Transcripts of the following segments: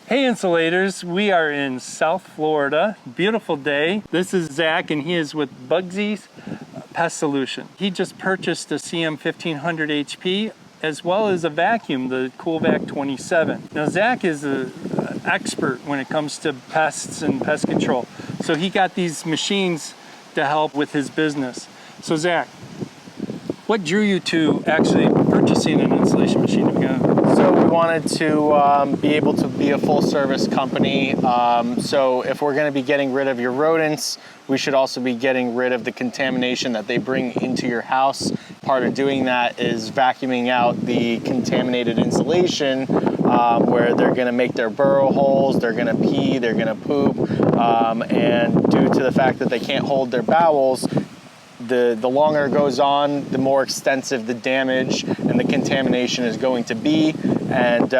Hey insulators, we are in South Florida. Beautiful day. This is Zach and he is with Bugsy's Pest Solution. He just purchased a CM1500 HP as well as a vacuum, the CoolVac27. Now Zach is an expert when it comes to pests and pest control. So he got these machines to help with his business. So Zach, what drew you to actually purchasing an insulation machine to begin with? So we wanted to be able to be a full service company. So if we're going to be getting rid of your rodents, we should also be getting rid of the contamination that they bring into your house. Part of doing that is vacuuming out the contaminated insulation where they're going to make their burrow holes, they're going to pee, they're going to poop, and due to the fact that they can't hold their bowels, the longer it goes on, the more extensive the damage and the contamination is going to be. And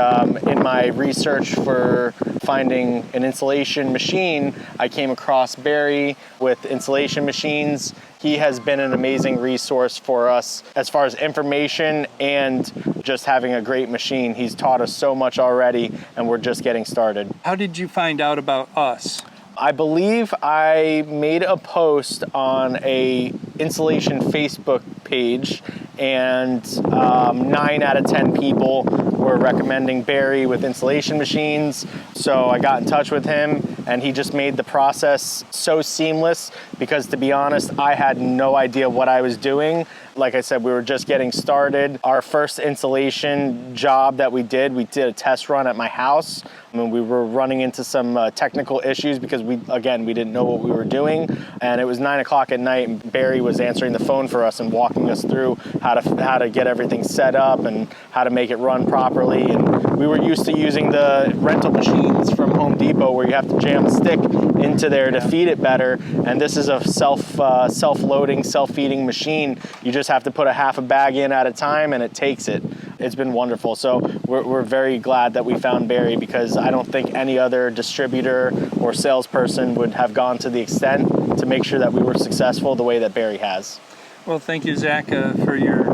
in my research for finding an insulation machine, I came across Barry with insulation machines. He has been an amazing resource for us as far as information and just having a great machine. He's taught us so much already, and we're just getting started. How did you find out about us? I believe I made a post on a insulation Facebook page, and 9 out of 10 people were recommending Barry with insulation machines. So I got in touch with him and he just made the process so seamless because, to be honest, I had no idea what I was doing. Like I said, we were just getting started. Our first installation job that we did a test run at my house. I mean, we were running into some technical issues because we didn't know what we were doing. And it was 9 o'clock at night and Barry was answering the phone for us and walking us through how to get everything set up and how to make it run properly. And we were used to using the rental machines from Home Depot where you have to jam a stick into there to feed it better. And this is a self-loading, self-feeding machine. You just have to put a half a bag in at a time and it takes it. It's been wonderful. So we're very glad that we found Barry because I don't think any other distributor or salesperson would have gone to the extent to make sure that we were successful the way that Barry has. Well, thank you, Zach, for your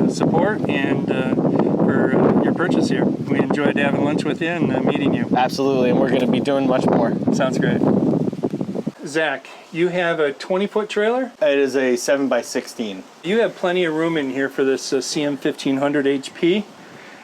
support and for your purchase here. We enjoyed having lunch with you and meeting you. Absolutely, and we're going to be doing much more. Sounds great. Zach, you have a 20-foot trailer? It is a 7x16. You have plenty of room in here for this CM1500 HP,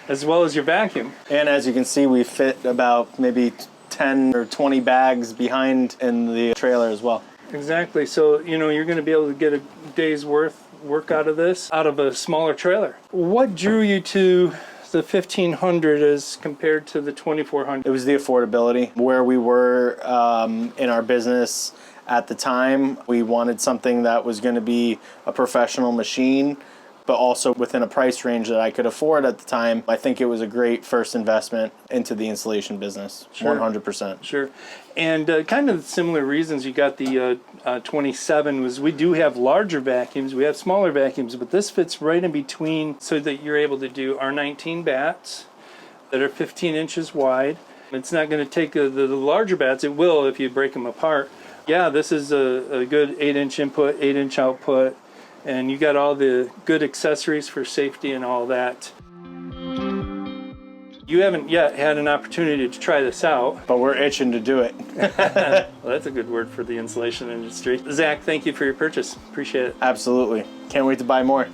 as well as your vacuum. And as you can see, we fit about maybe 10 or 20 bags behind in the trailer as well. Exactly. So, you're going to be able to get a day's worth work out of this, out of a smaller trailer. What drew you to the 1500 as compared to the 2400? It was the affordability. Where we were in our business at the time, we wanted something that was going to be a professional machine, but also within a price range that I could afford at the time. I think it was a great first investment into the insulation business. Sure. 100%. Sure. And kind of similar reasons you got the 27 was we do have larger vacuums, we have smaller vacuums, but this fits right in between so that you're able to do R19 bats that are 15 inches wide. It's not going to take the larger bats, it will if you break them apart. Yeah, this is a good 8-inch input, 8-inch output, and you got all the good accessories for safety and all that. You haven't yet had an opportunity to try this out. But we're itching to do it. Well, that's a good word for the insulation industry. Zach, thank you for your purchase. Appreciate it. Absolutely. Can't wait to buy more.